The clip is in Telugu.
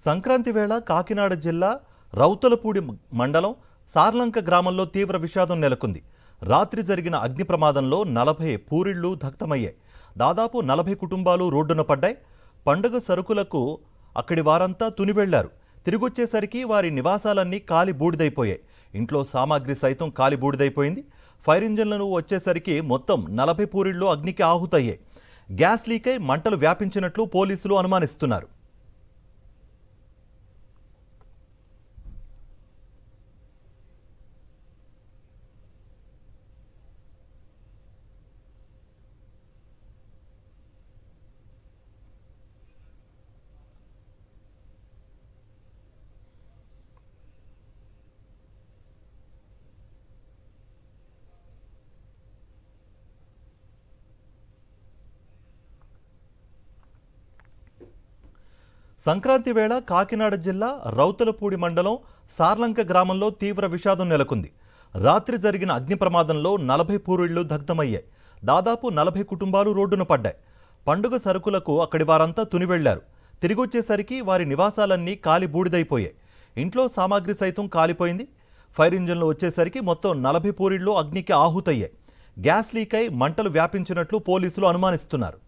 సంక్రాంతి వేళ కాకినాడ జిల్లా రౌతులపూడి మండలం సార్లంక గ్రామంలో తీవ్ర విషాదం నెలకొంది. రాత్రి జరిగిన అగ్ని ప్రమాదంలో 40 పూరిళ్లు దగ్ధమయ్యాయి. దాదాపు 40 కుటుంబాలు రోడ్డున పడ్డాయి. పండుగ సరుకులకు అక్కడి వారంతా తుని వెళ్లారు. తిరిగొచ్చేసరికి వారి నివాసాలన్నీ కాలి బూడిదైపోయాయి. ఇంట్లో సామాగ్రి సైతం కాలి బూడిదైపోయింది. ఫైర్ ఇంజన్లను వచ్చేసరికి మొత్తం 40 పూరిళ్లు అగ్నికి ఆహుతయ్యాయి. గ్యాస్ లీకై మంటలు వ్యాపించినట్లు పోలీసులు అనుమానిస్తున్నారు. సంక్రాంతి వేళ కాకినాడ జిల్లా రౌతులపూడి మండలం సార్లంక గ్రామంలో తీవ్ర విషాదం నెలకొంది. రాత్రి జరిగిన అగ్ని ప్రమాదంలో 40 పూరిళ్లు దగ్ధమయ్యాయి. దాదాపు 40 కుటుంబాలు రోడ్డున పడ్డాయి. పండుగ సరుకులకు అక్కడి వారంతా తుని వెళ్లారు. తిరిగొచ్చేసరికి వారి నివాసాలన్నీ కాలి బూడిదైపోయాయి. ఇంట్లో సామాగ్రి సైతం కాలిపోయింది. ఫైర్ ఇంజన్లు వచ్చేసరికి మొత్తం 40 పూరిళ్లు అగ్నికి ఆహుతయ్యాయి. గ్యాస్ లీకై మంటలు వ్యాపించినట్లు పోలీసులు అనుమానిస్తున్నారు.